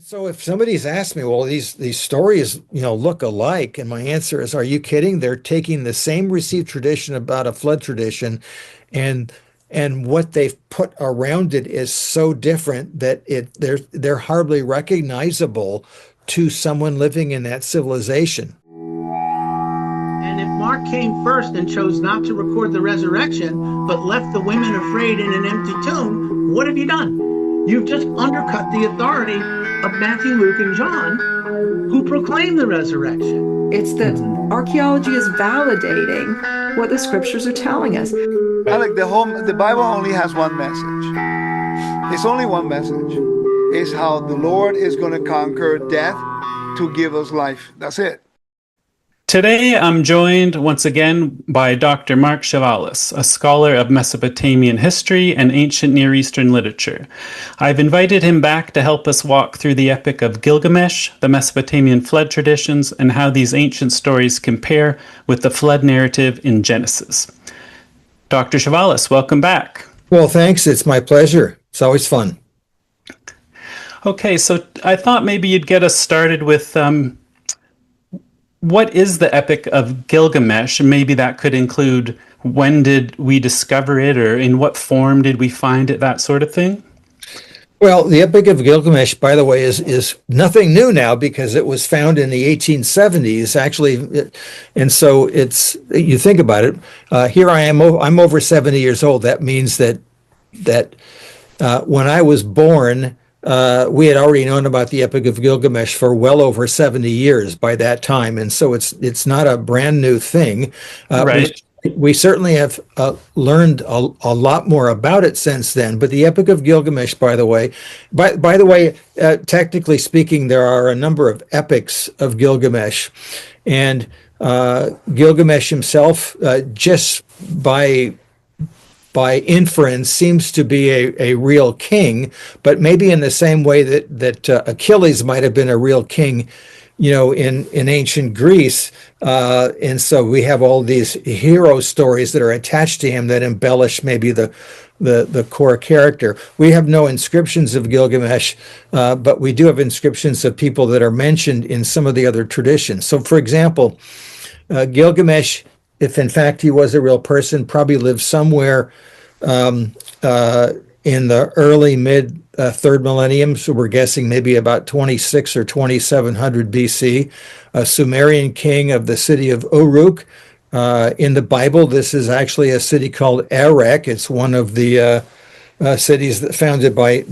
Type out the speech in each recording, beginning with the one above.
So if somebody's asked me, well, these stories, look alike, and my answer is, are you kidding? They're taking the same received tradition about a flood tradition, and what they've put around it is so different that they're hardly recognizable to someone living in that civilization. And if Mark came first and chose not to record the resurrection, but left the women afraid in an empty tomb, what have you done? You've just undercut the authority of Matthew, Luke, and John, who proclaim the resurrection. It's that archaeology is validating what the scriptures are telling us. Alec, the Bible only has one message. It's only one message. It's how the Lord is going to conquer death to give us life. That's it. Today, I'm joined once again by Dr. Mark Chavalas, a scholar of Mesopotamian history and ancient Near Eastern literature. I've invited him back to help us walk through the Epic of Gilgamesh, the Mesopotamian flood traditions, and how these ancient stories compare with the flood narrative in Genesis. Dr. Chavalas, welcome back. Well, thanks. It's my pleasure. It's always fun. Okay, so I thought maybe you'd get us started with what is the Epic of Gilgamesh? Maybe that could include when did we discover it, or in what form did we find it, that sort of thing? Well, the Epic of Gilgamesh, by the way, is nothing new now because it was found in the 1870s, actually. And so you think about it, here I am, I'm over 70 years old. That means that when I was born, we had already known about the Epic of Gilgamesh for well over 70 years by that time, and so it's not a brand new thing. Right. We certainly have learned a lot more about it since then. But the Epic of Gilgamesh, by the way, technically speaking, there are a number of epics of Gilgamesh, and Gilgamesh himself, just by inference, seems to be a real king, but maybe in the same way that Achilles might have been a real king, in ancient Greece. And so we have all these hero stories that are attached to him that embellish maybe the core character. We have no inscriptions of Gilgamesh, but we do have inscriptions of people that are mentioned in some of the other traditions. So, for example, Gilgamesh, if in fact he was a real person, probably lived somewhere in the early mid third millennium. So we're guessing maybe about 26 or 2700 BC, a Sumerian king of the city of Uruk. In the Bible, this is actually a city called Erech. It's one of the cities that founded by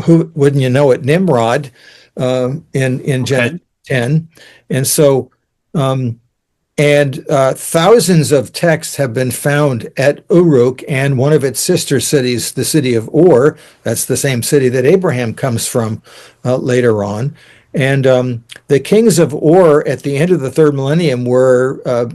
who wouldn't you know it, Nimrod, in Genesis 10. And so thousands of texts have been found at Uruk and one of its sister cities, the city of Ur. That's the same city that Abraham comes from later on. And the kings of Ur at the end of the third millennium were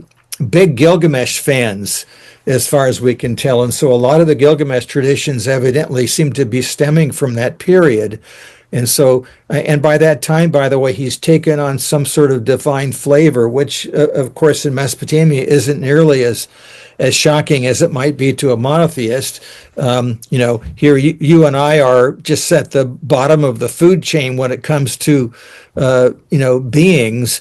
big Gilgamesh fans, as far as we can tell. And so a lot of the Gilgamesh traditions evidently seem to be stemming from that period. And so, and by that time, by the way, he's taken on some sort of divine flavor, which, of course, in Mesopotamia isn't nearly as shocking as it might be to a monotheist. Here you and I are just at the bottom of the food chain when it comes to, beings.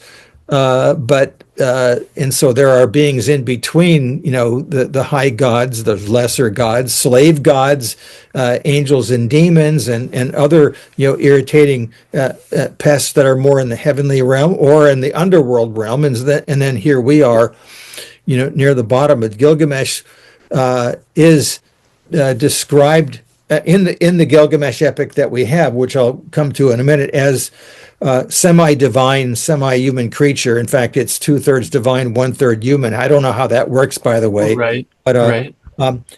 And so there are beings in between, the high gods, the lesser gods, slave gods, angels and demons, and other, irritating pests that are more in the heavenly realm or in the underworld realm. And then here we are, near the bottom. But Gilgamesh is described in the Gilgamesh epic that we have, which I'll come to in a minute, as semi-divine, semi-human creature. In fact, it's 2/3 divine, 1/3 human. I don't know how that works, by the way. Right. But right.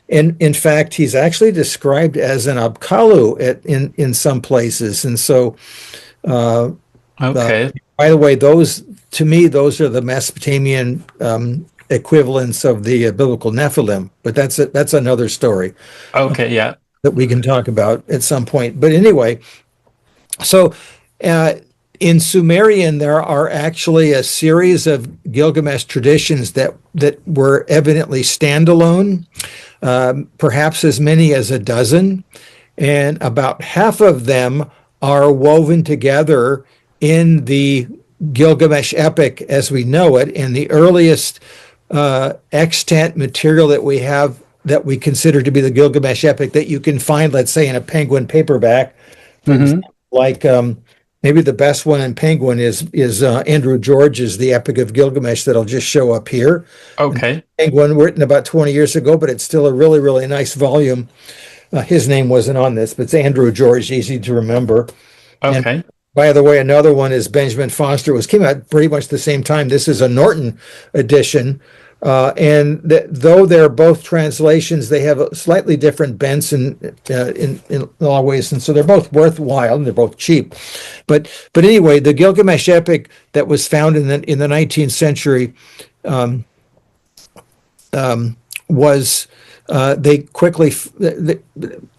In fact, he's actually described as an Abkalu in some places. And so, Okay. by the way, those are the Mesopotamian equivalents of the biblical Nephilim. But that's another story. Okay. Yeah. That we can talk about at some point. But anyway, so in Sumerian, there are actually a series of Gilgamesh traditions that were evidently standalone, perhaps as many as a dozen, and about half of them are woven together in the Gilgamesh epic as we know it, and the earliest extant material that we have that we consider to be the Gilgamesh epic that you can find, let's say, in a Penguin paperback, for example, like maybe the best one in Penguin is Andrew George's The Epic of Gilgamesh that'll just show up here. Okay. Penguin, written about 20 years ago, but it's still a really, really nice volume. His name wasn't on this, but it's Andrew George, easy to remember. Okay. And by the way, another one is Benjamin Foster, came out pretty much the same time. This is a Norton edition. Though they're both translations, they have slightly different bents in a lot of ways, and so they're both worthwhile and they're both cheap. But anyway, the Gilgamesh epic that was found in the 19th century was they quickly, in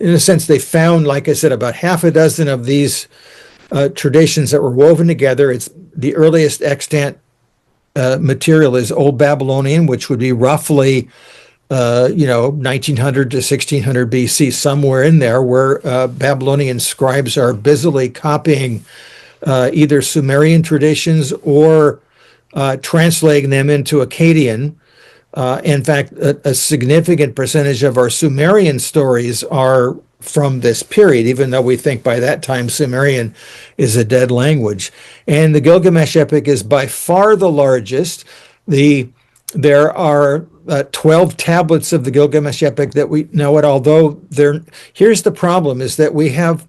a sense, they found, like I said, about half a dozen of these traditions that were woven together. It's the earliest extant material is Old Babylonian, which would be roughly 1900 to 1600 BC, somewhere in there, where Babylonian scribes are busily copying either Sumerian traditions or translating them into Akkadian. In fact, a significant percentage of our Sumerian stories are from this period, even though we think by that time Sumerian is a dead language. And the Gilgamesh epic is by far the largest. There are 12 tablets of the Gilgamesh epic that we know it, although here's the problem, is that we have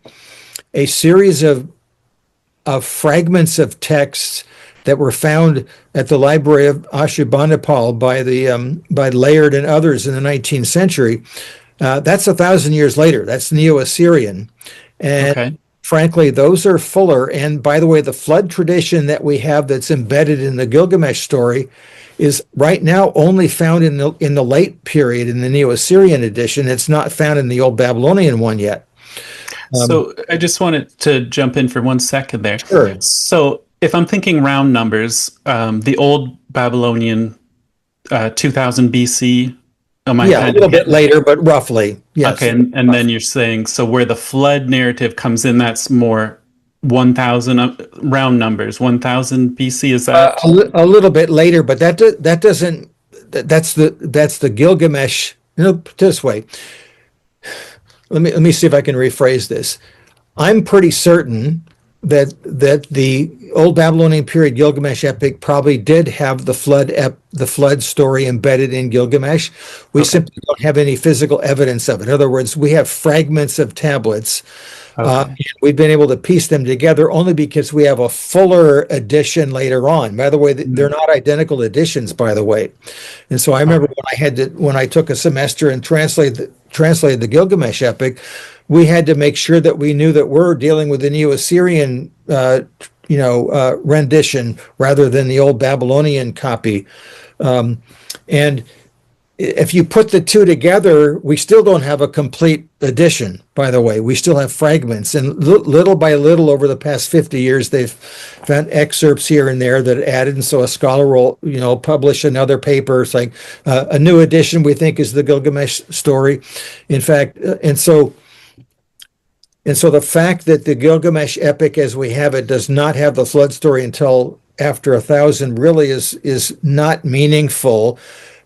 a series of fragments of texts that were found at the library of Ashurbanipal by Layard and others in the 19th century. That's 1,000 years later. That's Neo-Assyrian. And frankly, those are fuller. And by the way, the flood tradition that we have that's embedded in the Gilgamesh story is right now only found in the late period in the Neo-Assyrian edition. It's not found in the Old Babylonian one yet. So I just wanted to jump in for 1 second there. Sure. So if I'm thinking round numbers, the Old Babylonian 2000 BC. A little bit later, but roughly, yes. Okay, and then you're saying, so where the flood narrative comes in, that's more 1000, round numbers, 1000 BC, is that? A little bit later, but that's the Gilgamesh, this way. Let me see if I can rephrase this. I'm pretty certain that the Old Babylonian period Gilgamesh epic probably did have the flood story embedded in Gilgamesh. We simply don't have any physical evidence of it. In other words, we have fragments of tablets. We've been able to piece them together only because we have a fuller edition later on. By the way, they're not identical editions, by the way. And so I remember when I took a semester and translated the Gilgamesh epic, we had to make sure that we knew that we're dealing with the Neo-Assyrian rendition rather than the Old Babylonian copy. And if you put the two together, we still don't have a complete edition, by the way. We still have fragments. And little by little over the past 50 years, they've found excerpts here and there that added. And so a scholar will, publish another paper. It's like a new edition we think is the Gilgamesh story. In fact, and so the fact that the Gilgamesh epic as we have it does not have the flood story until after 1000 really is not meaningful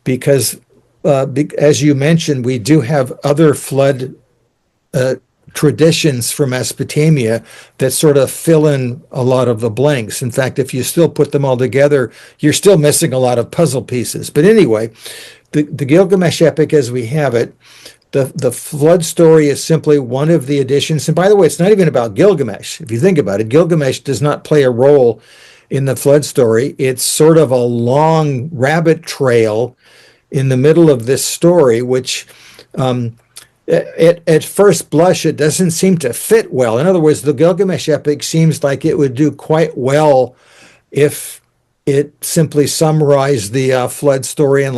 because as you mentioned, we do have other flood traditions from Mesopotamia that sort of fill in a lot of the blanks. In fact, if you still put them all together, you're still missing a lot of puzzle pieces. But anyway, the Gilgamesh epic as we have it, the flood story is simply one of the additions. And by the way, it's not even about Gilgamesh. If you think about it, Gilgamesh does not play a role in the flood story. It's sort of a long rabbit trail in the middle of this story, which at first blush, it doesn't seem to fit well. In other words, the Gilgamesh epic seems like it would do quite well if it simply summarized the flood story in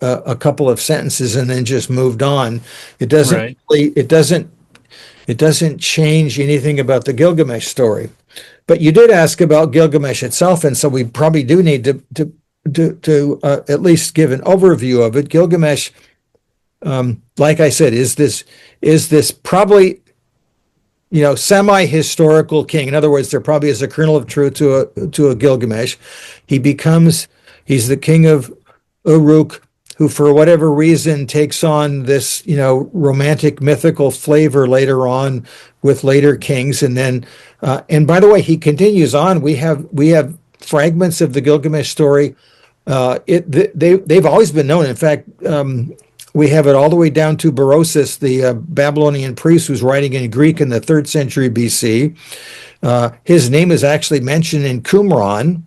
a couple of sentences and then just moved on. It doesn't it doesn't change anything about the Gilgamesh story. But you did ask about Gilgamesh itself, and so we probably do need to at least give an overview of it. Gilgamesh, like I said, is this probably semi-historical king. In other words, there probably is a kernel of truth to a Gilgamesh. He's the king of Uruk, who for whatever reason takes on this, romantic mythical flavor later on with later kings. And then, and by the way, he continues on. We have fragments of the Gilgamesh story. They've always been known. In fact, we have it all the way down to Berosus, the Babylonian priest who's writing in Greek in the 3rd century BC. His name is actually mentioned in Qumran.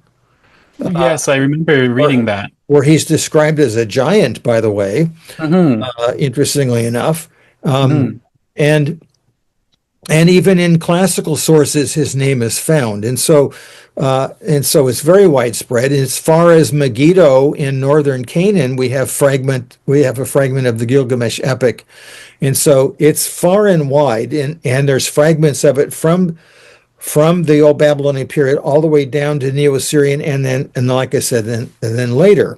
Yes, I remember reading that. Where he's described as a giant, by the way, interestingly enough. And even in classical sources, his name is found. And so it's very widespread. And as far as Megiddo in northern Canaan, we have a fragment of the Gilgamesh epic. And so it's far and wide, and there's fragments of it from the Old Babylonian period all the way down to Neo-Assyrian, and like I said, then later.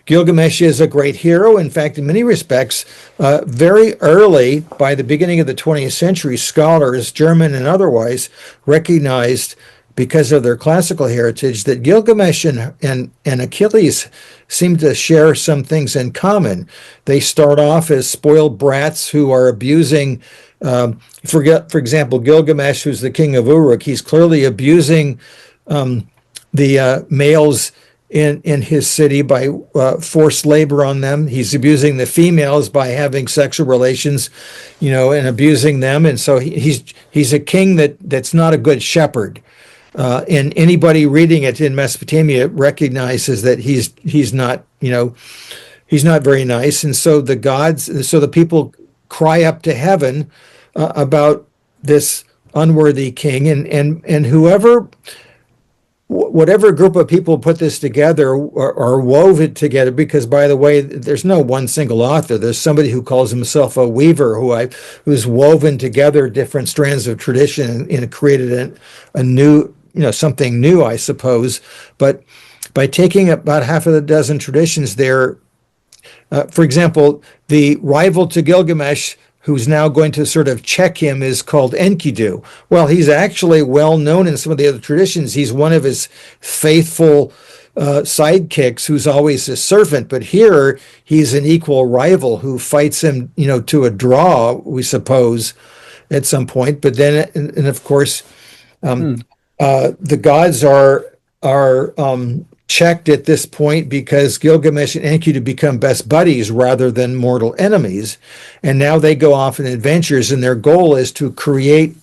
Gilgamesh is a great hero. In fact, in many respects, very early, by the beginning of the 20th century, scholars, German and otherwise, recognized, because of their classical heritage, that Gilgamesh and Achilles seem to share some things in common. They start off as spoiled brats who are abusing, for example, Gilgamesh, who's the king of Uruk, he's clearly abusing the males in his city by forced labor on them. He's abusing the females by having sexual relations, and abusing them. And so he's a king that's not a good shepherd. And anybody reading it in Mesopotamia recognizes that he's not very nice. And so the people cry up to heaven about this unworthy king, and whatever group of people put this together or wove it together, because, by the way, there's no one single author. There's somebody who calls himself a weaver who's woven together different strands of tradition and created a new, something new, I suppose. But by taking about half of the dozen traditions there, for example, the rival to Gilgamesh, who's now going to sort of check him, is called Enkidu. Well, he's actually well known in some of the other traditions. He's one of his faithful sidekicks who's always his servant. But here, he's an equal rival who fights him, to a draw, we suppose, at some point. But then, and of course, the gods are checked at this point because Gilgamesh and Enkidu become best buddies rather than mortal enemies. And now they go off on adventures, and their goal is to create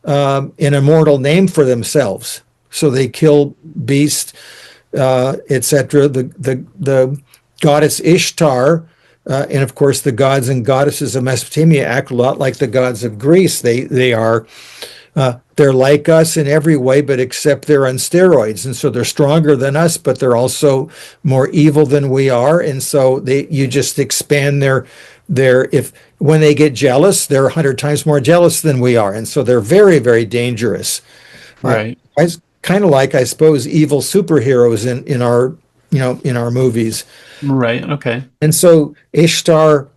an immortal name for themselves. So they kill beasts, etc. The goddess Ishtar, and of course the gods and goddesses of Mesopotamia act a lot like the gods of Greece. They're like us in every way, but except they're on steroids. And so they're stronger than us, but they're also more evil than we are. And so you just expand when they get jealous, they're 100 times more jealous than we are. And so they're very, very dangerous. Right. It's kind of like, I suppose, evil superheroes in our movies. Right. Okay. And so Ishtar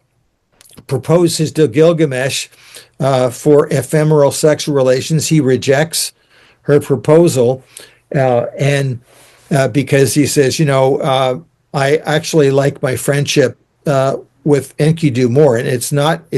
proposes to Gilgamesh for ephemeral sexual relations. He rejects her proposal, and because he says, I actually like my friendship with Enkidu more, and it's not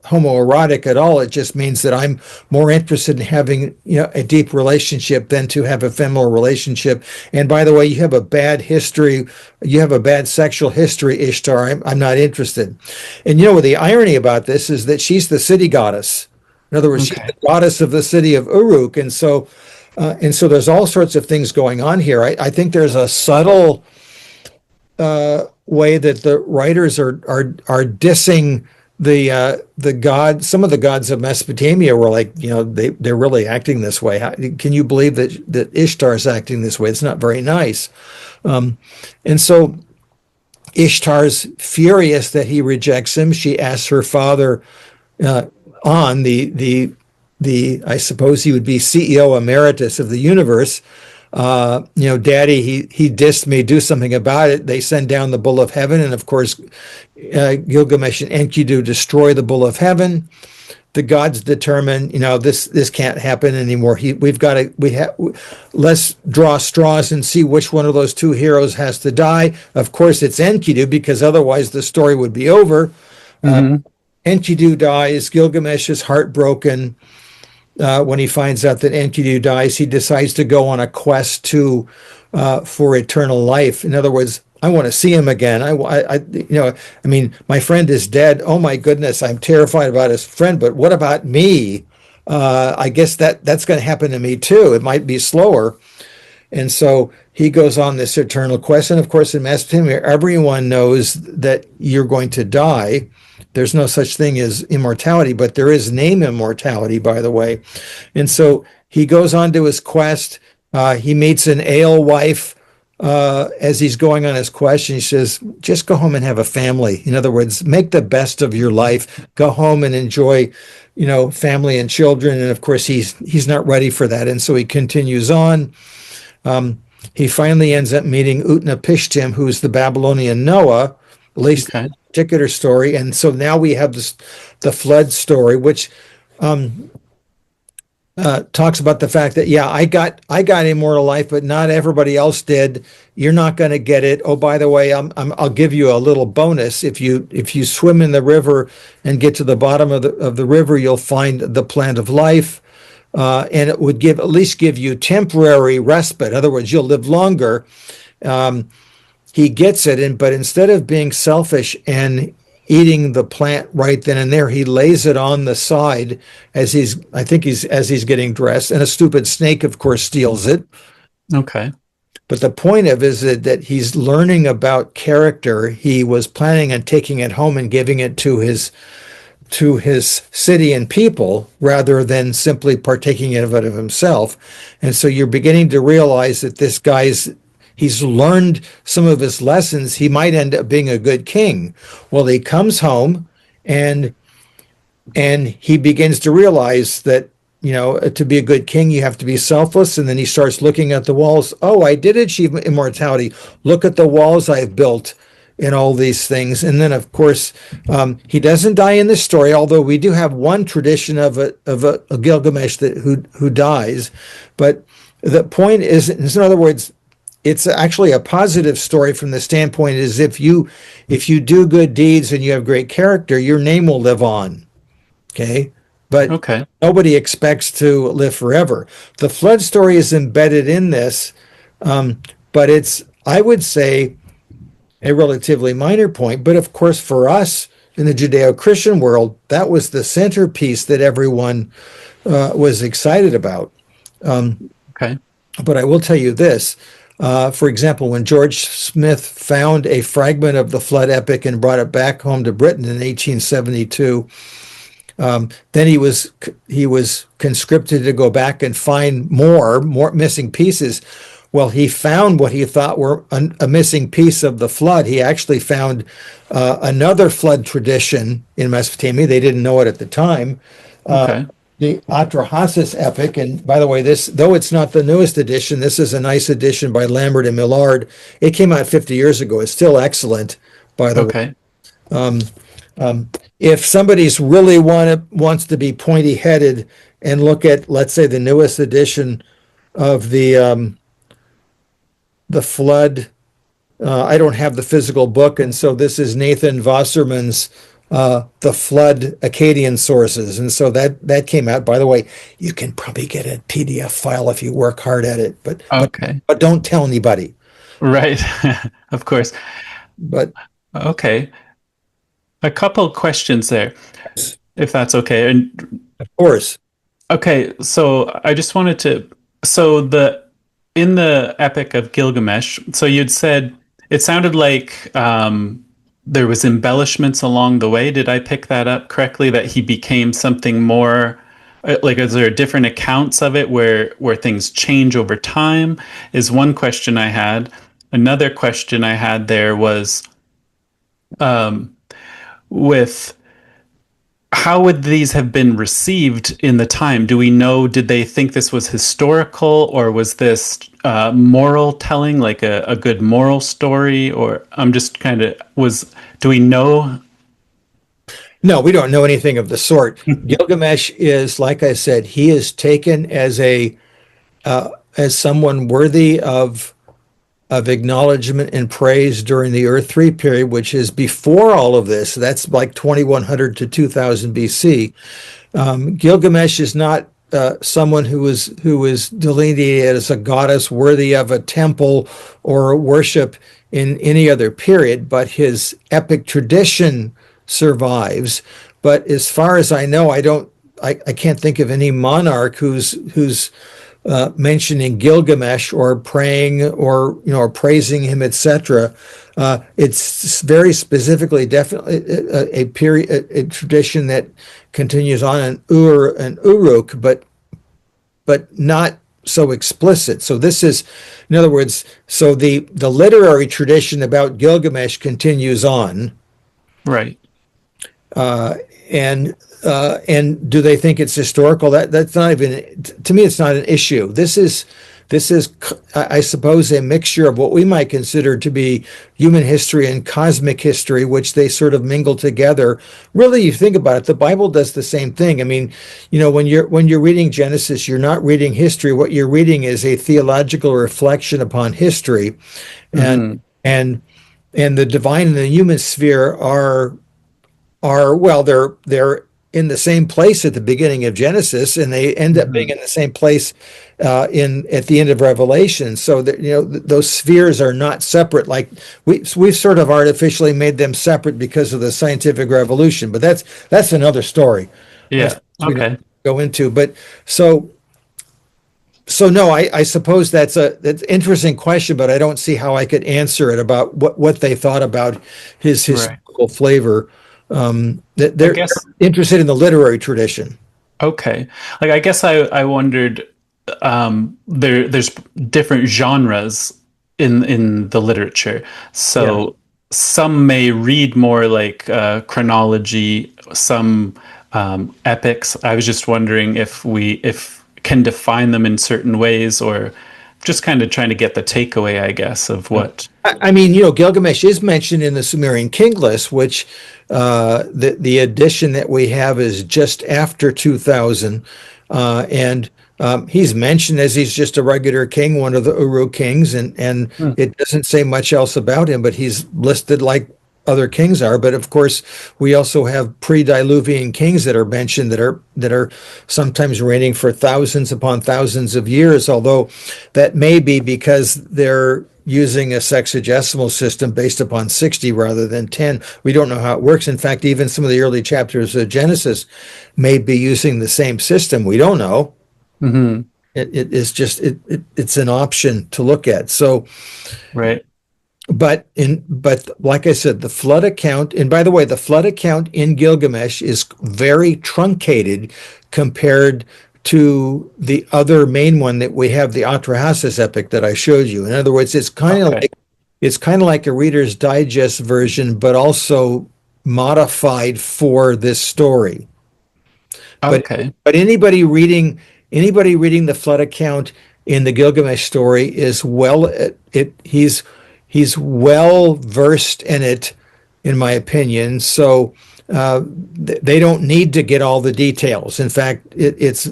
homoerotic at all. It just means that I'm more interested in having a deep relationship than to have a ephemeral relationship. And by the way, you have a bad history. You have a bad sexual history, Ishtar. I'm not interested. And the irony about this is that she's the city goddess. In other words, she's the goddess of the city of Uruk. And so there's all sorts of things going on here. I think there's a subtle way that the writers are dissing the god. Some of the gods of Mesopotamia were like, they're really acting this way. Can you believe that Ishtar is acting this way? It's not very nice. And so Ishtar's furious that he rejects him. She asks her father, on the I suppose he would be CEO emeritus of the universe, Daddy, he dissed me, do something about it. They send down the bull of heaven, and of course Gilgamesh and Enkidu destroy the bull of heaven. the gods determine, this can't happen anymore. Let's draw straws and see which one of those two heroes has to die. Of course, it's Enkidu, because otherwise the story would be over. Enkidu dies. Gilgamesh is heartbroken. When he finds out that Enkidu dies, he decides to go on a quest for eternal life. In other words, I want to see him again. My friend is dead. Oh my goodness, I'm terrified about his friend. But what about me? I guess that's going to happen to me too. It might be slower. And so he goes on this eternal quest. And of course, in Mesopotamia, everyone knows that you're going to die. There's no such thing as immortality, but there is name immortality, by the way. And so he goes on to his quest. He meets an alewife as he's going on his quest. And he says, just go home and have a family. In other words, make the best of your life. Go home and enjoy, family and children. And of course, he's not ready for that. And so he continues on. He finally ends up meeting Utnapishtim, who's the Babylonian Noah, at least in this particular story. And so now we have the flood story, which talks about the fact that, I got immortal life, but not everybody else did. You're not going to get it. Oh, by the way, I'll give you a little bonus. If you swim in the river and get to the bottom of the river, you'll find the plant of life. And it would at least give you temporary respite. In other words, you'll live longer. He gets it, but instead of being selfish and eating the plant right then and there, he lays it on the side as he's getting dressed, and a stupid snake, of course, steals it. Okay. But the point is that he's learning about character. He was planning on taking it home and giving it to his city and people, rather than simply partaking of it of himself. And so you're beginning to realize that this he's learned some of his lessons. He might end up being a good king. Well, he comes home and he begins to realize that, to be a good king, you have to be selfless. And then he starts looking at the walls. Oh, I did achieve immortality. Look at the walls I've built and all these things. And then, of course, he doesn't die in this story, although we do have one tradition of a Gilgamesh who dies. But the point is, in other words, it's actually a positive story from the standpoint is if you do good deeds and you have great character, your name will live on. Okay? But nobody expects to live forever. The flood story is embedded in this, but it's, I would say, a relatively minor point. But of course, for us in the Judeo-Christian world, that was the centerpiece that everyone was excited about. But I will tell you this. For example, when George Smith found a fragment of the flood epic and brought it back home to Britain in 1872, then he was conscripted to go back and find more missing pieces. Well, he found what he thought were a missing piece of the flood. He actually found another flood tradition in Mesopotamia. They didn't know it at the time. The Atrahasis epic, and by the way, though it's not the newest edition, this is a nice edition by Lambert and Millard. It came out 50 years ago. It's still excellent, by the way. If somebody's really wants to be pointy-headed and look at, let's say, the newest edition of the flood, I don't have the physical book, and so this is Nathan Wasserman's The Flood Akkadian Sources. And so that came out. By the way, you can probably get a PDF file if you work hard at it, but don't tell anybody. Right. Of course. But okay. A couple questions there, if that's okay. And of course. Okay, so I just wanted to, in the Epic of Gilgamesh, so you'd said it sounded like there was embellishments along the way. Did I pick that up correctly? That he became something more, like, is there different accounts of it where things change over time? Is one question I had. Another question I had there was, with how would these have been received in the time? Do we know, did they think this was historical, or was this moral telling, like a good moral story? Or I'm just do we know? No, we don't know anything of the sort. Gilgamesh is, like I said, he is taken as as someone worthy of acknowledgement and praise during the Earth 3 period, which is before all of this. That's like 2100 to 2000 BC. Gilgamesh is not someone who is delineated as a goddess worthy of a temple or worship in any other period, but his epic tradition survives. But as far as I know, I can't think of any monarch who's mentioning Gilgamesh or praying or praising him, etc. It's very specifically, definitely a period, a tradition that continues on in Ur and Uruk, but not so explicit. So this is, in other words, so the literary tradition about Gilgamesh continues on. Right. And do they think it's historical? That's not even, to me, it's not an issue. This is, I suppose, a mixture of what we might consider to be human history and cosmic history, which they sort of mingle together. Really, you think about it, the Bible does the same thing. I mean, when you're reading Genesis, you're not reading history. What you're reading is a theological reflection upon history, and the divine and the human sphere are well, they're in the same place at the beginning of Genesis, and they end up being in the same place at the end of Revelation. So that those spheres are not separate. Like we've sort of artificially made them separate because of the scientific revolution. But that's another story. Yeah. We Okay. don't go into. But so no, I suppose that's an interesting question, but I don't see how I could answer it about what they thought about his historical flavor. They're interested in the literary tradition. Okay. Like, I guess I wondered, there's different genres in the literature. So some may read more like chronology, some epics. I was just wondering if can define them in certain ways, or just kind of trying to get the takeaway, I guess, of what. I mean, Gilgamesh is mentioned in the Sumerian King List, which the edition that we have is just after 2000, and he's mentioned as he's just a regular king, one of the Uru kings, and it doesn't say much else about him, but he's listed like other kings are. But of course, we also have pre-Diluvian kings that are mentioned that are sometimes reigning for thousands upon thousands of years, although that may be because they're using a sexagesimal system based upon 60 rather than 10. We don't know how it works. In fact, even some of the early chapters of Genesis may be using the same system. We don't know. Mm-hmm. It is just it's an option to look at. So, right. But like I said, the flood account, and by the way, the flood account in Gilgamesh is very truncated compared to the other main one that we have, the Atrahasis epic that I showed you. In other words, it's kind of like a Reader's Digest version, but also modified for this story. Okay. But anybody reading the flood account in the Gilgamesh story is he's well versed in it, in my opinion. So they don't need to get all the details. In fact, it's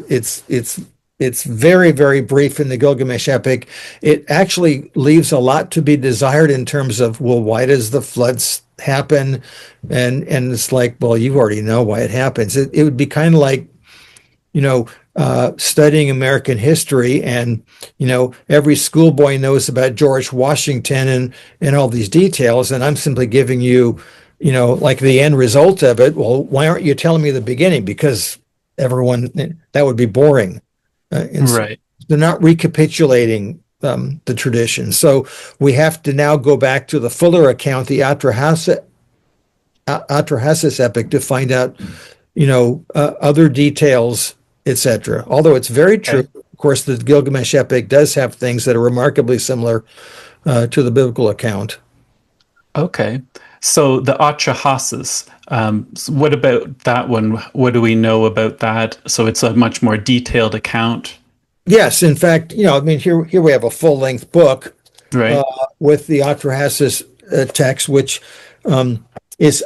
very, very brief in the Gilgamesh epic. It actually leaves a lot to be desired in terms of, well, why does the floods happen? And it's like, well, you already know why it happens. It would be kind of like, studying American history, and every schoolboy knows about George Washington and all these details, and I'm simply giving you like the end result of it. Well, why aren't you telling me the beginning? Because that would be boring. Right. So they're not recapitulating the tradition. So we have to now go back to the fuller account, the Atrahasis epic, to find out other details, etc. Although it's very true, of course, the Gilgamesh epic does have things that are remarkably similar to the biblical account. Okay. So the Atrahasis, what about that one? What do we know about that? So it's a much more detailed account. Yes, in fact, here we have a full-length book, right, with the Atrahasis text, which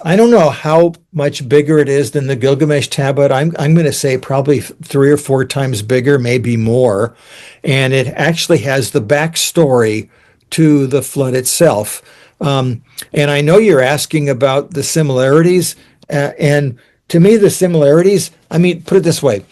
I don't know how much bigger it is than the Gilgamesh tablet. I'm going to say probably 3 or 4 times bigger, maybe more. And it actually has the backstory to the flood itself. And I know you're asking about the similarities, and to me, the similarities. I mean, put it this way: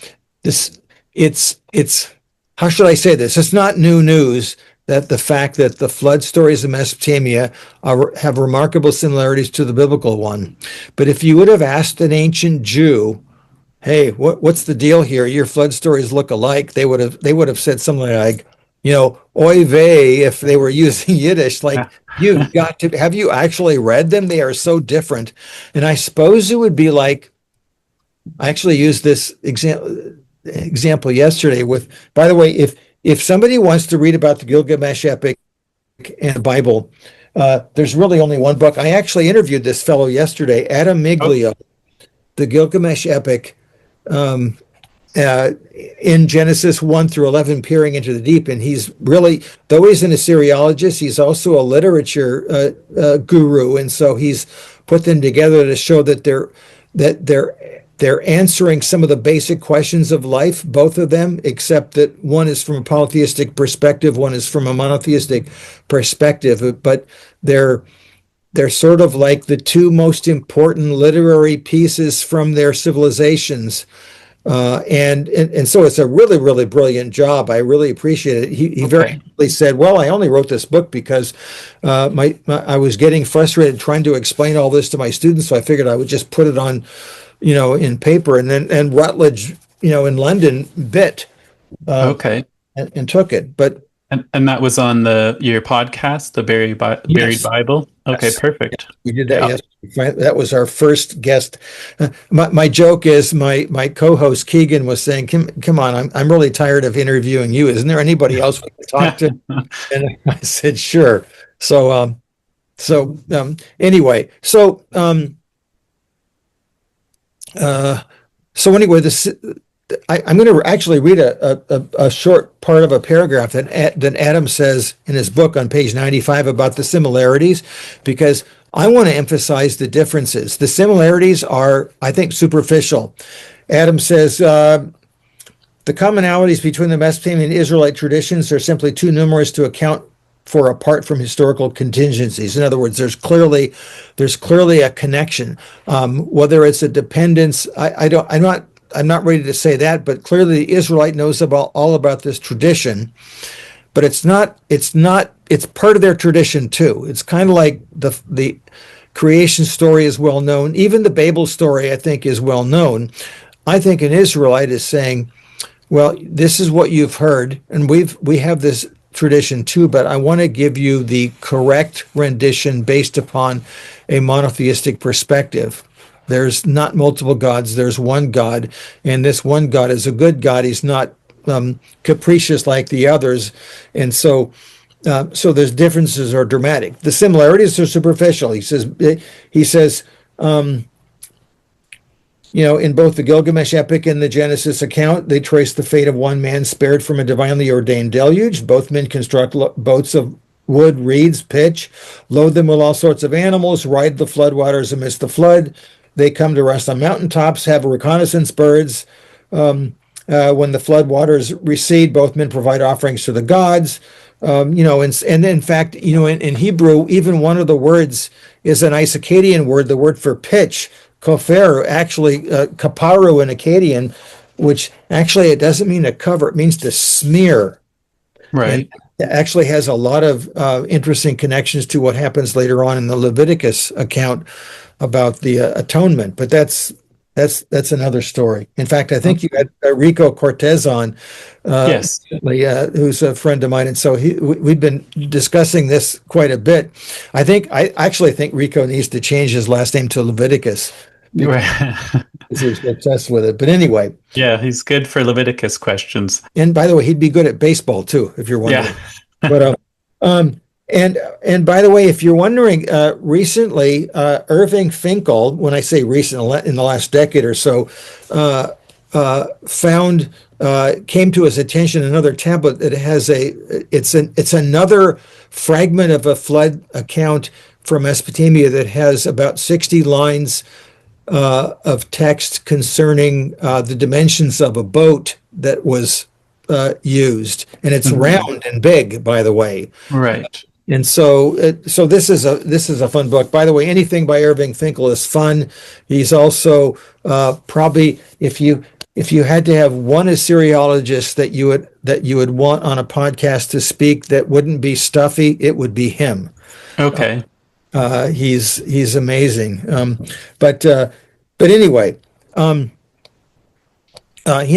it's how should I say this? It's not new news that the fact that the flood stories of Mesopotamia have remarkable similarities to the biblical one. But if you would have asked an ancient Jew, "Hey, what's the deal here? Your flood stories look alike," they would have said something like, "Oy vey," if they were using Yiddish, like, "You've got to, have you actually read them? They are so different." And I suppose it would be like, I actually used this example yesterday with, by the way, if somebody wants to read about the Gilgamesh epic and the Bible, there's really only one book. I actually interviewed this fellow yesterday, Adam Miglio, the Gilgamesh epic, in Genesis 1 through 11, peering into the deep. And he's really, though he's an Assyriologist, he's also a literature guru. And so he's put them together to show that they're answering some of the basic questions of life, both of them, except that one is from a polytheistic perspective, one is from a monotheistic perspective. But they're sort of like the two most important literary pieces from their civilizations. And so it's a really, really brilliant job. I really appreciate it. He very quickly said, "Well, I only wrote this book because I was getting frustrated trying to explain all this to my students, so I figured I would just put it on, in paper." And Rutledge, in London bit and took it. But and that was on your podcast, the Buried Bible. Okay, yes. Perfect. We did that yesterday. That was our first guest. My joke is my co-host Keegan was saying, "Come on, I'm really tired of interviewing you. Isn't there anybody else we can talk to?" And I said, "Sure." So anyway, anyway, this. I'm going to actually read a short part of a paragraph that Adam says in his book on page 95 about the similarities, because I want to emphasize the differences. The similarities are, I think, superficial. Adam says, the commonalities between the Mesopotamian and Israelite traditions are simply too numerous to account for apart from historical contingencies. In other words, there's clearly a connection. Whether it's a dependence, I'm not ready to say that, but clearly the Israelite knows all about this tradition, but it's part of their tradition too. It's kind of like the creation story is well known. Even the Babel story, I think, is well known. I think an Israelite is saying, "Well, this is what you've heard, and we have this tradition too, but I want to give you the correct rendition based upon a monotheistic perspective. There's not multiple gods. There's one God, and this one God is a good God. He's not capricious like the others, and so there's differences are dramatic. The similarities are superficial." He says, in both the Gilgamesh epic and the Genesis account, they trace the fate of one man spared from a divinely ordained deluge. Both men construct boats of wood, reeds, pitch, load them with all sorts of animals, ride the floodwaters amidst the flood. They come to rest on mountaintops, have reconnaissance birds. When the flood waters recede, both men provide offerings to the gods. And in fact, in Hebrew, even one of the words is an Akkadian word, the word for pitch, koferu, actually kaparu in Akkadian, which actually it doesn't mean to cover, it means to smear. Right. And it actually has a lot of interesting connections to what happens later on in the Leviticus account about the atonement, but that's another story. In fact, I think you had Rico Cortez on, yes, who's a friend of mine, and so we've been discussing this quite a bit. I actually think Rico needs to change his last name to Leviticus. Right. He's obsessed with it. But anyway, yeah, he's good for Leviticus questions. And by the way, he'd be good at baseball too, if you're wondering. Yeah. But and by the way, if you're wondering, recently, Irving Finkel, when I say recent, in the last decade or so, came to his attention another tablet that has it's another fragment of a flood account from Mesopotamia that has about 60 lines of text concerning the dimensions of a boat that was used, and it's round and big, by the way. Right. And so this is a fun book. By the way, anything by Irving Finkel is fun. He's also probably, if you had to have one Assyriologist that you would want on a podcast to speak that wouldn't be stuffy, it would be him. Okay. He's amazing. But anyway, in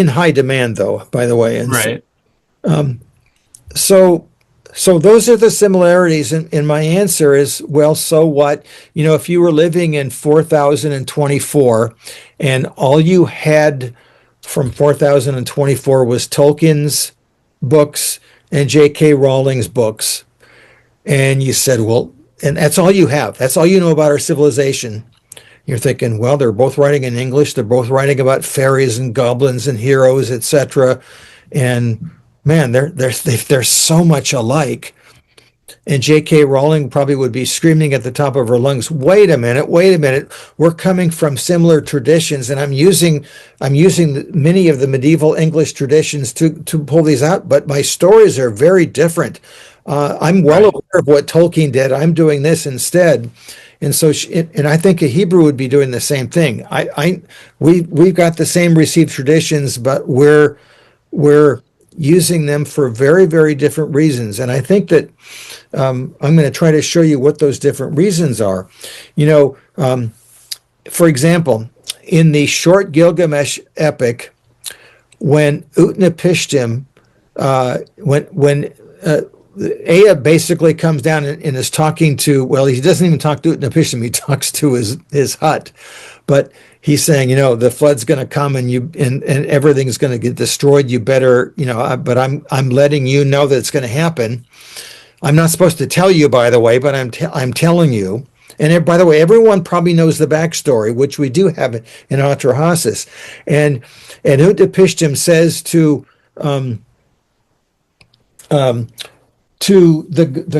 high demand though, by the way. And Right. so those are the similarities, and my answer is, well, so what? If you were living in 4024 and all you had from 4024 was Tolkien's books and J.K. Rowling's books, and you said, well, and that's all you have. That's all you know about our civilization. You're thinking, well, they're both writing in English. They're both writing about fairies and goblins and heroes, etc. And man, they're so much alike. And J.K. Rowling probably would be screaming at the top of her lungs, wait a minute, we're coming from similar traditions, and I'm using many of the medieval English traditions to pull these out, but my stories are very different. I'm well aware of what Tolkien did. I'm doing this instead. And so, and I think a Hebrew would be doing the same thing. We've got the same received traditions, but we're using them for very, very different reasons. And I think that I'm going to try to show you what those different reasons are. For example, in the short Gilgamesh epic, when Utnapishtim, when Ea basically comes down and is talking to, well, he doesn't even talk to Utnapishtim, he talks to his hut. But he's saying, the flood's going to come and everything's going to get destroyed. You better, but I'm letting you know that it's going to happen. I'm not supposed to tell you, by the way, but I'm telling you. And by the way, everyone probably knows the backstory, which we do have in Atrahasis. And Utnapishtim says to the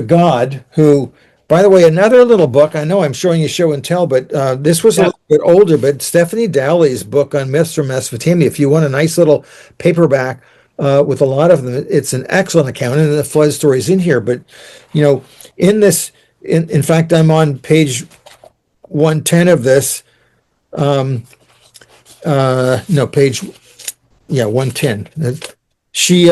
god who, by the way, another little book, I know I'm showing you show and tell, but this was a little bit older, but Stephanie Dowley's book on myths from Mesopotamia, if you want a nice little paperback with a lot of them, it's an excellent account, and the flood story's in here. But, in this, in fact, I'm on page 110 of this, page 110. She,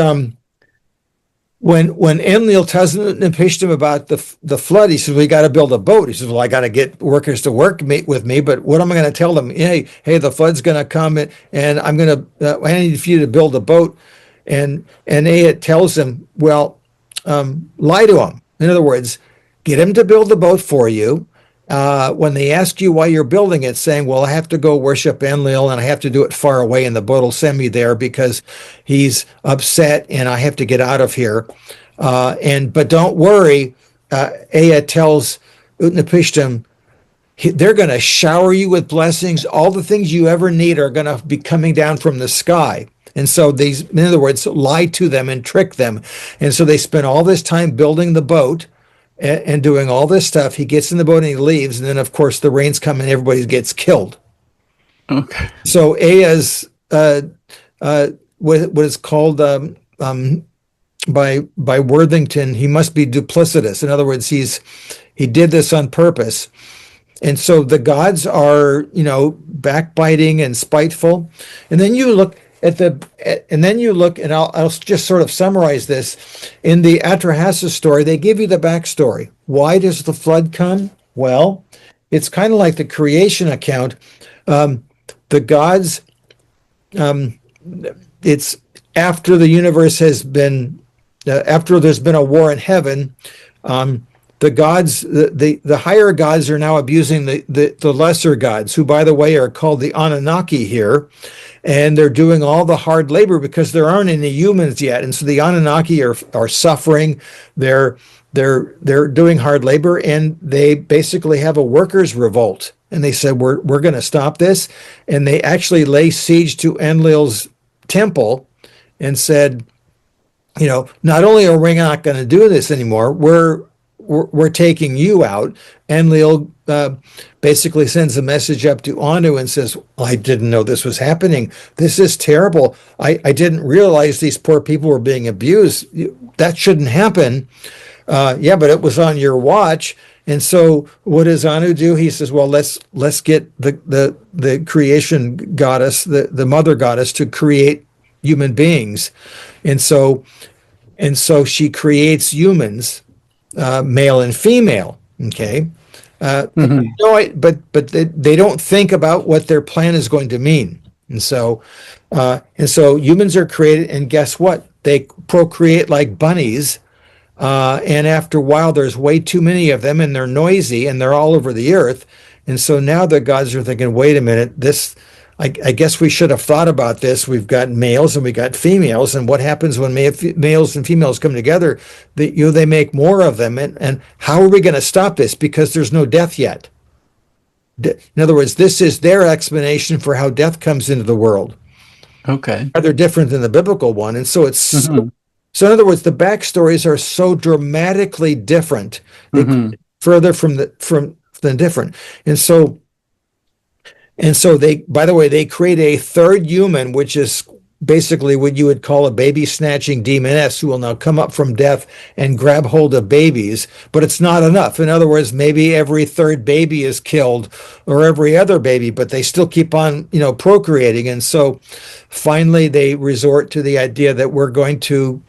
when Enlil tells Utnapishtim about the flood, he says, we got to build a boat. He says, well, I got to get workers to work with me, but what am I going to tell them? Hey, the flood's going to come, and I need for you to build a boat. And Ea tells him, well, lie to him. In other words, get him to build the boat for you. When they ask you why you're building it, saying, well, I have to go worship Enlil and I have to do it far away, and the boat will send me there because he's upset and I have to get out of here. But don't worry, Ea tells Utnapishtim, they're going to shower you with blessings. All the things you ever need are going to be coming down from the sky. And so in other words, lie to them and trick them. And so they spend all this time building the boat and doing all this stuff. He gets in the boat and he leaves, and then of course the rains come and everybody gets killed. Okay. So Ea's what is called by Worthington, he must be duplicitous. In other words, he did this on purpose. And so the gods are, backbiting and spiteful. And then you look and I'll just sort of summarize this. In the Atrahasis story, they give you the backstory. Why does the flood come? Well, it's kind of like the creation account. The gods, it's after the universe has been, after there's been a war in heaven, the gods, the higher gods are now abusing the lesser gods, who, by the way, are called the Anunnaki here. And they're doing all the hard labor because there aren't any humans yet. And so the Anunnaki are suffering. They're doing hard labor, and they basically have a workers' revolt. And they said, we're going to stop this. And they actually lay siege to Enlil's temple and said, not only are we not going to do this anymore, we're taking you out. Enlil basically sends a message up to Anu and says, I didn't know this was happening. This is terrible. I didn't realize these poor people were being abused. That shouldn't happen. Yeah, but it was on your watch. And so what does Anu do? He says, well, let's get the creation goddess, the mother goddess, to create human beings. And so she creates humans, male and female. Okay. But they don't think about what their plan is going to mean. And so humans are created, and guess what? They procreate like bunnies. And after a while, there's way too many of them, and they're noisy, and they're all over the earth. And so now the gods are thinking, wait a minute, I guess we should have thought about this. We've got males and we got females, and what happens when males and females come together? They make more of them, and how are we going to stop this? Because there's no death yet. In other words, this is their explanation for how death comes into the world. Okay. Rather different than the biblical one, and so it's so. In other words, the backstories are so dramatically different, further from than different, and so they, by the way, they create a third human, which is basically what you would call a baby snatching demoness, who will now come up from death and grab hold of babies. But it's not enough. In other words, maybe every third baby is killed, or every other baby, but they still keep on, procreating. And so finally they resort to the idea that we're going to,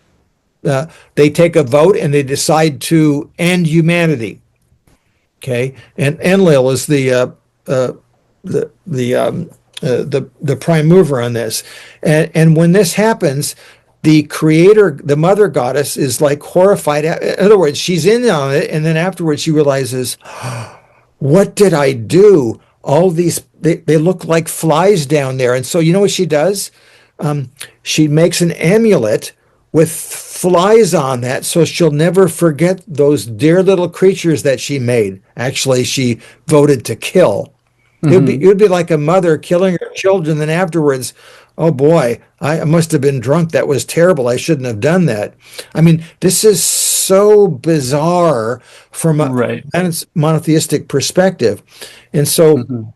they take a vote and they decide to end humanity. Okay. And Enlil is the prime mover on this, and when this happens, the creator, the mother goddess, is like horrified. In other words, she's in on it, and then afterwards she realizes, what did I do? All these, they look like flies down there. And so you know what she does? She makes an amulet with flies on that, so she'll never forget those dear little creatures that she made. Actually, she voted to kill. It would be like a mother killing her children, then afterwards, oh boy, I must have been drunk. That was terrible. I shouldn't have done that. I mean, this is so bizarre from a monotheistic perspective. And so,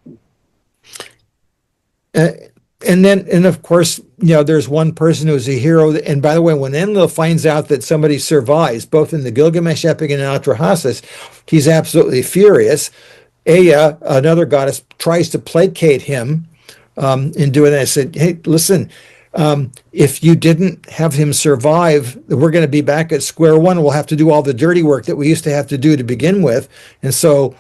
and of course, there's one person who's a hero. And by the way, when Enlil finds out that somebody survives, both in the Gilgamesh epic and in Atrahasis, he's absolutely furious. Ea, another goddess, tries to placate him in doing that. I said, hey, listen, if you didn't have him survive, we're going to be back at square one. We'll have to do all the dirty work that we used to have to do to begin with. And so,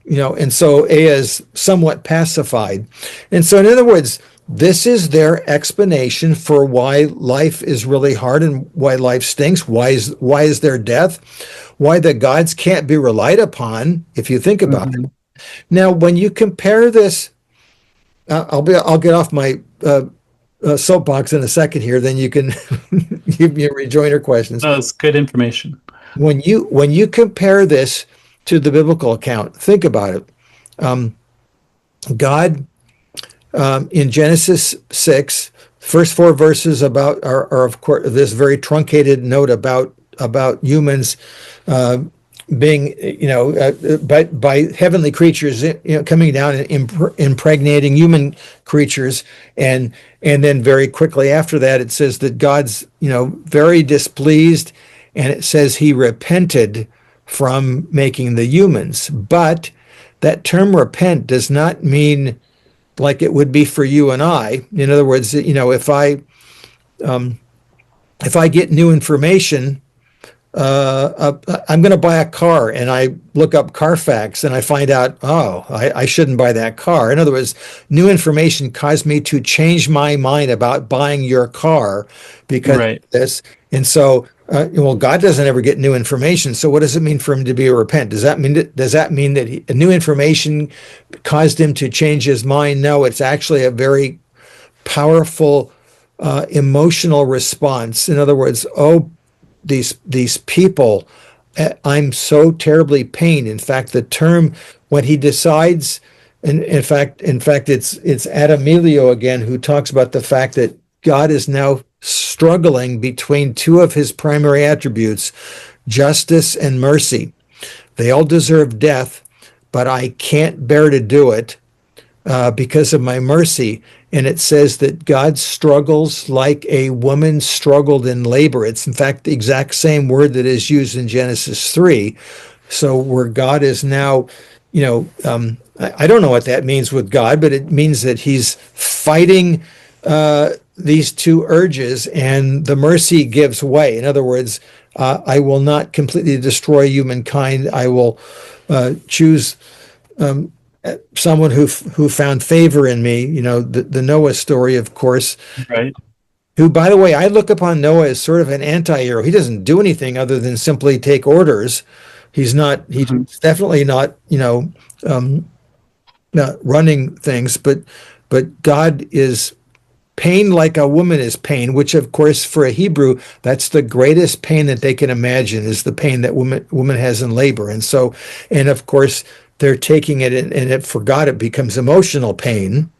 Ea is somewhat pacified. And so, in other words, this is their explanation for why life is really hard and why life stinks. Why is there death? Why the gods can't be relied upon, if you think about it. Now, when you compare this, I'll get off my soapbox in a second here. Then you can give me rejoinder questions. No, it's good information. When you compare this to the biblical account, think about it. God, in Genesis 6, first 4 verses are of course this very truncated note about humans being, by heavenly creatures, coming down and impregnating human creatures, and then very quickly after that, it says that God's, very displeased, and it says he repented from making the humans. But that term repent does not mean like it would be for you and I. In other words, if I get new information. I'm going to buy a car, and I look up Carfax, and I find out, I shouldn't buy that car. In other words, new information caused me to change my mind about buying your car because of this. And so, God doesn't ever get new information. So what does it mean for him to be a repent? Does that mean that new information caused him to change his mind? No, it's actually a very powerful emotional response. In other words, these people, I'm so terribly pained. In fact, the term, when he decides, in fact, it's Adamelio again who talks about the fact that God is now struggling between two of his primary attributes, justice and mercy. They all deserve death, but I can't bear to do it because of my mercy. And it says that God struggles like a woman struggled in labor. It's, in fact, the exact same word that is used in Genesis 3. So where God is now, I don't know what that means with God, but it means that he's fighting these two urges, and the mercy gives way. In other words, I will not completely destroy humankind. I will choose someone who found favor in me. The Noah story, of course. Right. Who, by the way, I look upon Noah as sort of an anti-hero. He doesn't do anything other than simply take orders. He's definitely not, not running things, but God is pain like a woman is pain, which, of course, for a Hebrew, that's the greatest pain that they can imagine, is the pain that woman has in labor. And so, and of course, they're taking it, and for God, it becomes emotional pain.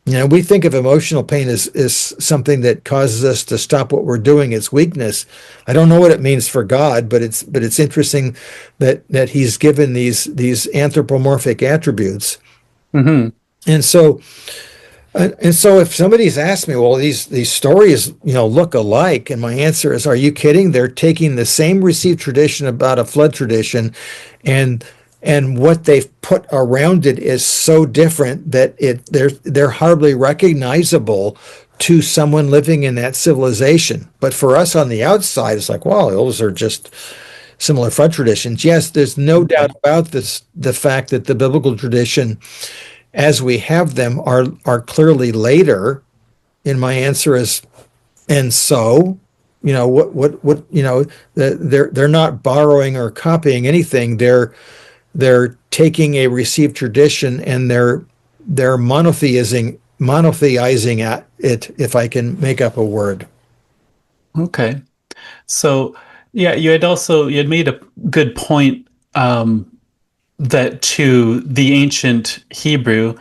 We think of emotional pain as something that causes us to stop what we're doing. It's weakness. I don't know what it means for God, but it's interesting that he's given these anthropomorphic attributes. Mm-hmm. And so if somebody's asked me, well, these stories, look alike, and my answer is, are you kidding? They're taking the same received tradition about a flood tradition, and what they've put around it is so different that they're hardly recognizable to someone living in that civilization. But for us on the outside, it's like, well, those are just similar flood traditions. Yes, there's no doubt about this, the fact that the biblical tradition, as we have them, are clearly later. And my answer is, and so, they're not borrowing or copying anything. They're taking a received tradition and they're monotheizing at it, if I can make up a word. Okay. So, yeah, you had made a good point, that to the ancient Hebrew,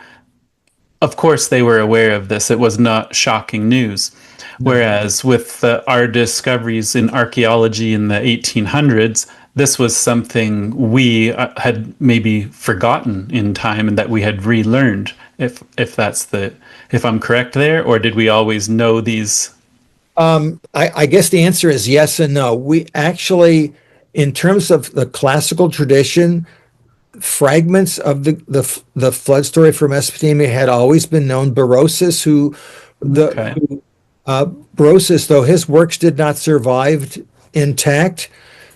of course, they were aware of this. It was not shocking news. Whereas with our discoveries in archaeology in the 1800s, this was something we had maybe forgotten in time and that we had relearned, if I'm correct there, or did we always know these? I guess the answer is yes and no. We actually, in terms of the classical tradition, fragments of the flood story for Mesopotamia had always been known. Berosus, Berosus, though his works did not survive intact,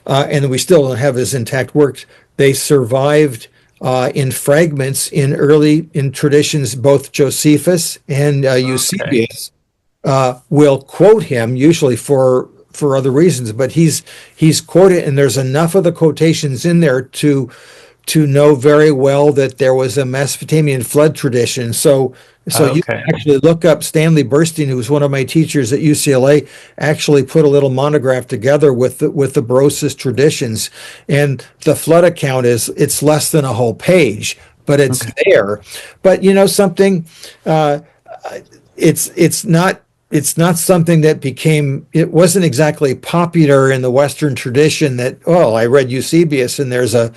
and we still don't have his intact works, they survived in fragments in traditions. Both Josephus and Eusebius will quote him, usually for other reasons, but he's quoted, and there's enough of the quotations in there to know very well that there was a Mesopotamian flood tradition. So you can actually look up Stanley Burstein, who was one of my teachers at UCLA, actually put a little monograph together with the Berosus traditions, and the flood account it's less than a whole page, but it's there. But something, it's not something that it wasn't exactly popular in the Western tradition that, I read Eusebius and there's a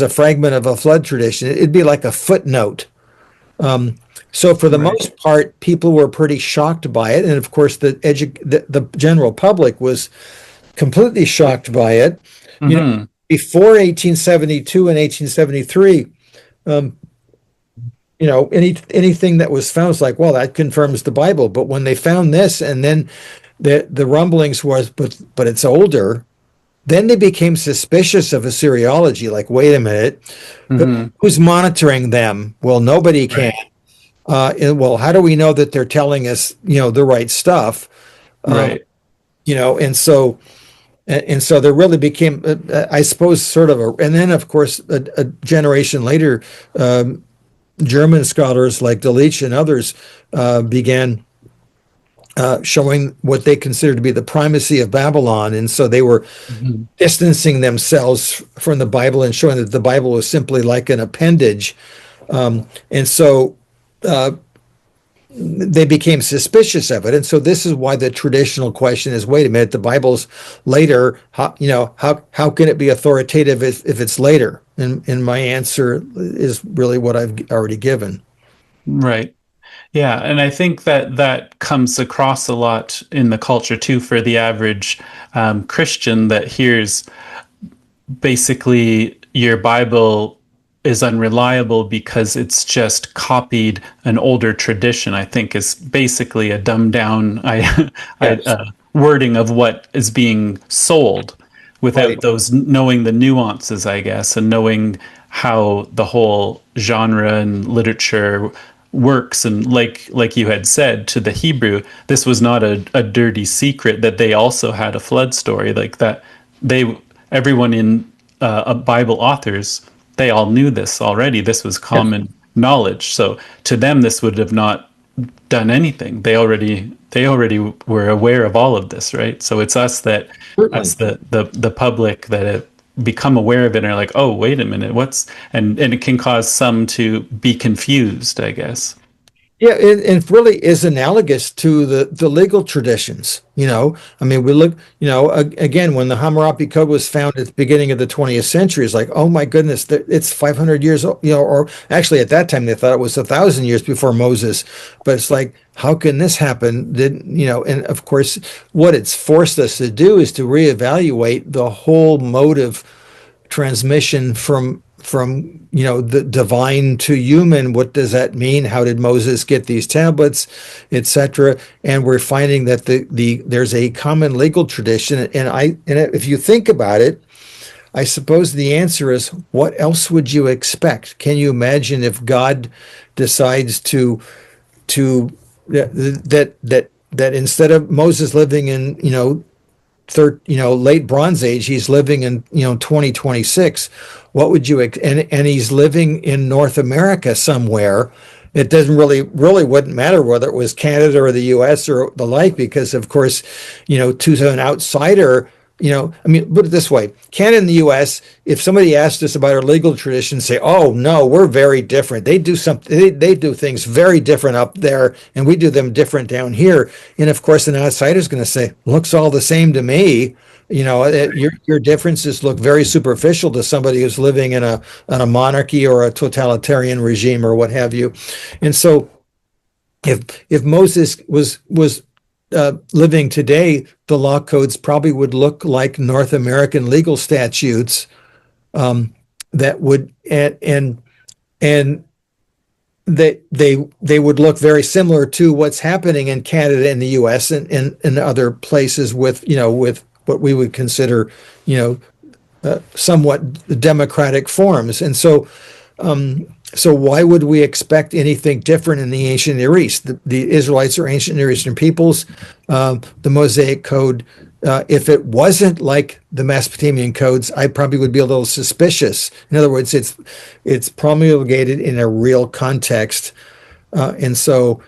fragment of a flood tradition. It'd be like a footnote. So for the most part, people were pretty shocked by it. And of course, the general public was completely shocked by it. Mm-hmm. Before 1872 and 1873, anything that was found was like, well, that confirms the Bible. But when they found this, and then the rumblings was, but it's older, then they became suspicious of Assyriology. Like, wait a minute, who's monitoring them? Well, nobody can. Well, how do we know that they're telling us, the right stuff? Right. And so there really became, I suppose, sort of and then of course a generation later, German scholars like Delitzsch and others began showing what they considered to be the primacy of Babylon. And so they were distancing themselves from the Bible and showing that the Bible was simply like an appendage. And so they became suspicious of it. And so this is why the traditional question is, wait a minute, the Bible's later, how can it be authoritative if it's later? And my answer is really what I've already given. Right. Yeah, and I think that that comes across a lot in the culture too for the average Christian that hears basically your Bible is unreliable because it's just copied an older tradition. I think is basically a dumbed down wording of what is being sold without Right. those knowing the nuances, I guess, and knowing how the whole genre and literature works. And like you had said, to the Hebrew, this was not a dirty secret that they also had a flood story like that. Everyone in Bible authors, they all knew this already. This was common knowledge. So to them, this would have not done anything. They already were aware of all of this, right? So it's us that, Certainly. us the public that have become aware of it and are like, oh, wait a minute, and it can cause some to be confused, I guess. Yeah, it really is analogous to the legal traditions. I mean, we look, again, when the Hammurabi Code was found at the beginning of the 20th century, it's like, oh my goodness, it's 500 years old, or actually at that time they thought it was 1,000 years before Moses. But it's like, how can this happen? And of course, what it's forced us to do is to reevaluate the whole mode of transmission from the divine to human. What does that mean? How did Moses get these tablets, etc.? And we're finding that there's a common legal tradition. And if you think about it, I suppose the answer is, what else would you expect? Can you imagine if God decides to that instead of Moses living in late Bronze Age, he's living in 2026. What would you and he's living in North America somewhere. It doesn't really wouldn't matter whether it was Canada or the U.S. or the like, because of course, to an outsider, I mean, put it this way: Canada and the U.S., if somebody asked us about our legal traditions, say, "Oh no, we're very different. They do something. They do things very different up there, and we do them different down here." And of course, an outsider is going to say, "Looks all the same to me." Your differences look very superficial to somebody who's living in a monarchy or a totalitarian regime or what have you. And so, if Moses was living today, the law codes probably would look like North American legal statutes, that would and they would look very similar to what's happening in Canada and the U.S. and other places with what we would consider somewhat democratic forms. And so why would we expect anything different in the ancient Near East? The Israelites are ancient Near Eastern peoples. The Mosaic Code, if it wasn't like the Mesopotamian codes, I probably would be a little suspicious. In other words, it's promulgated in a real context. And so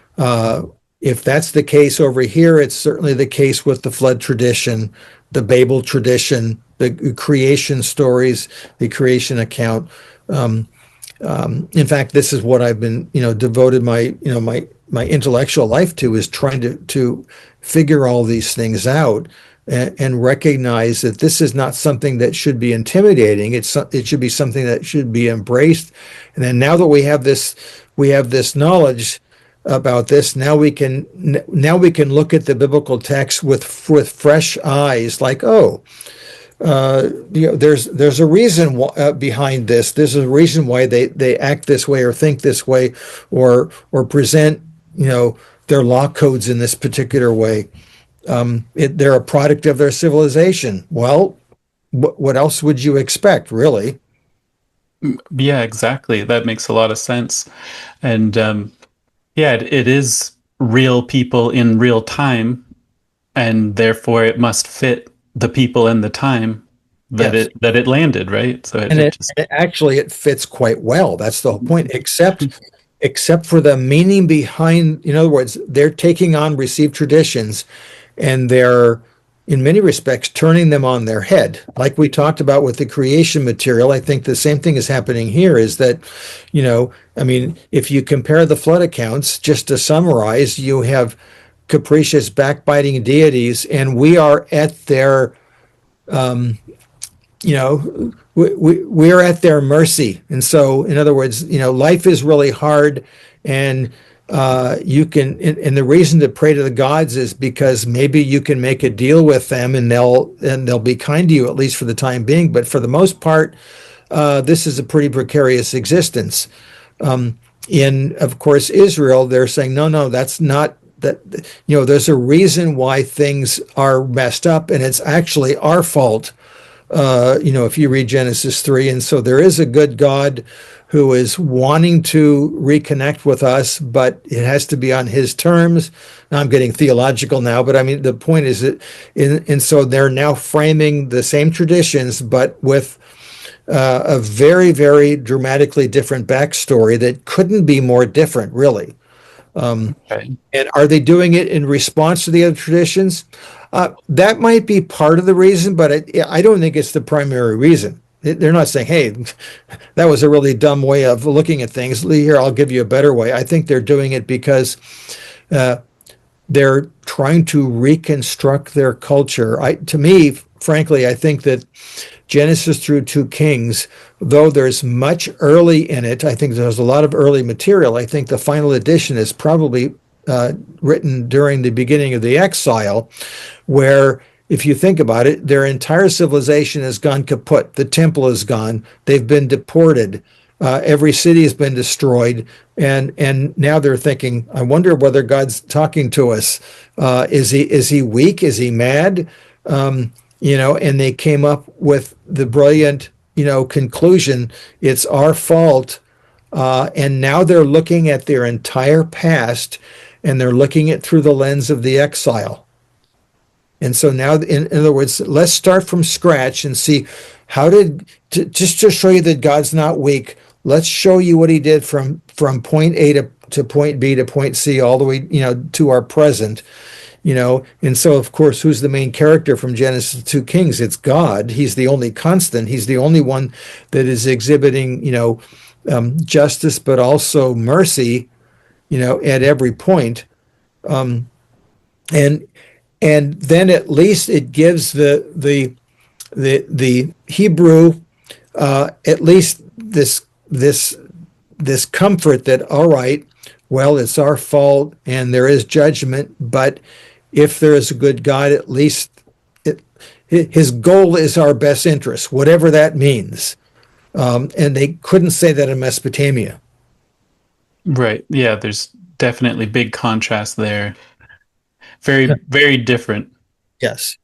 if that's the case over here, it's certainly the case with the flood tradition, the Babel tradition, the creation stories, the creation account. In fact, this is what I've been, devoted my intellectual life to, is trying to figure all these things out and recognize that this is not something that should be intimidating. It should be something that should be embraced. And then now that we have this knowledge about this, now we can look at the biblical text with fresh eyes, like, there's a reason behind this. There's a reason why they act this way or think this way, or present their law codes in this particular way. They're a product of their civilization. Well, what else would you expect, really? Yeah, exactly. That makes a lot of sense. And it is real people in real time, and therefore it must fit the people and the time that it landed, right? So it fits quite well. That's the whole point, except for the meaning behind. In other words, they're taking on received traditions, and they're in many respects, turning them on their head. Like we talked about with the creation material, I think the same thing is happening here, is that, I mean, if you compare the flood accounts, just to summarize, you have capricious, backbiting deities, and we are at their, we are at their mercy. And so, in other words, life is really hard, and you can, and the reason to pray to the gods is because maybe you can make a deal with them, and they'll be kind to you, at least for the time being. But for the most part, this is a pretty precarious existence. In, of course, Israel, they're saying, no, that's not that. There's a reason why things are messed up, and it's actually our fault. If you read Genesis 3, and so there is a good God who is wanting to reconnect with us, but it has to be on his terms. Now, I'm getting theological now, but I mean, the point is that, and so they're now framing the same traditions, but with a very, very dramatically different backstory that couldn't be more different, really. Okay. And are they doing it in response to the other traditions? That might be part of the reason, but I don't think it's the primary reason. They're not saying, hey, that was a really dumb way of looking at things. Here, I'll give you a better way. I think they're doing it because they're trying to reconstruct their culture. To me, frankly, I think that Genesis through 2 Kings, though there's much early in it, I think there's a lot of early material. I think the final edition is probably written during the beginning of the Exile, where, if you think about it, their entire civilization has gone kaput. The temple is gone. They've been deported. Every city has been destroyed. And now they're thinking, I wonder whether God's talking to us. Is he weak? Is he mad? And they came up with the brilliant, conclusion, it's our fault. And now they're looking at their entire past, and they're looking at through the lens of the exile. And so now, in other words, let's start from scratch and see just to show you that God's not weak, let's show you what he did from point A to point B to point C, all the way, to our present. And so, of course, who's the main character from Genesis 2 Kings? It's God. He's the only constant. He's the only one that is exhibiting, justice, but also mercy, at every point. And then at least it gives the Hebrew at least this comfort that, all right, well, it's our fault and there is judgment, but if there is a good God, at least his goal is our best interest, whatever that means. And they couldn't say that in Mesopotamia. Right. Yeah, there's definitely big contrast there. Very, very different. Yes.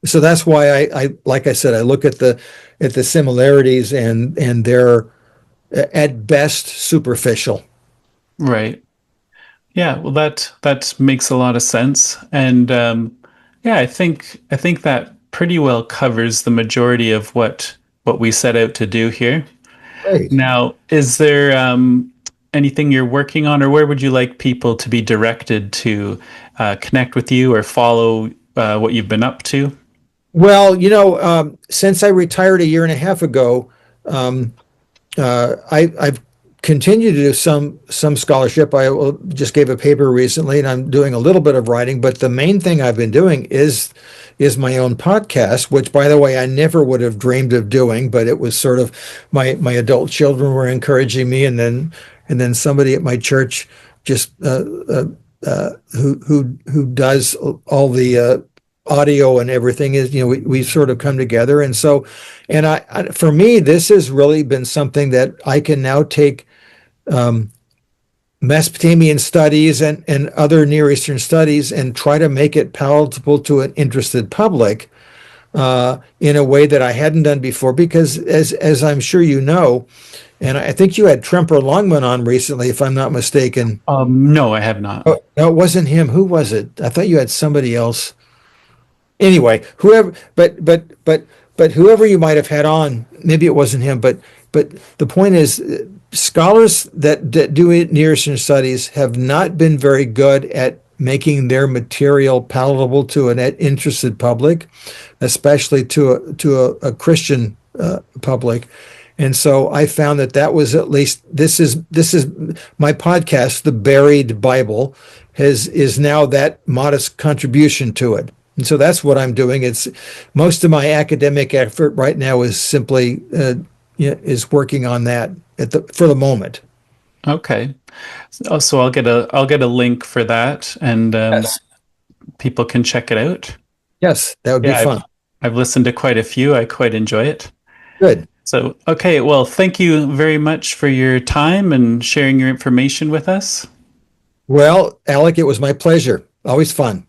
So that's why I like I said, I look at the similarities, and they're at best superficial. Right. Yeah, well, that makes a lot of sense, and I think that pretty well covers the majority of what we set out to do here. Great. Now, is there anything you're working on, or where would you like people to be directed to connect with you or follow what you've been up to? Well, since I retired a year and a half ago, I've continued to do some scholarship. I just gave a paper recently, and I'm doing a little bit of writing. But the main thing I've been doing is my own podcast, which, by the way, I never would have dreamed of doing. But it was sort of my adult children were encouraging me, and then somebody at my church just who does all the audio and everything is, we sort of come together. And so, and for me, this has really been something that I can now take Mesopotamian studies and other Near Eastern studies and try to make it palatable to an interested public in a way that I hadn't done before. Because as I'm sure you know, and I think you had Tremper Longman on recently, if I'm not mistaken. No, I have not. Oh, no, it wasn't him. Who was it? I thought you had somebody else. Anyway, whoever, but whoever you might have had on, maybe it wasn't him. But the point is, scholars that do Near Eastern studies have not been very good at making their material palatable to an interested public, especially to a Christian public. And so I found that was at least this is my podcast, The Buried Bible, is now that modest contribution to it. And so that's what I'm doing. It's most of my academic effort right now is simply is working on that for the moment. Okay. So I'll get a link for that, and Yes. people can check it out. Yes, that would be fun. I've listened to quite a few. I quite enjoy it. Good. So, okay, well, thank you very much for your time and sharing your information with us. Well, Alec, it was my pleasure. Always fun.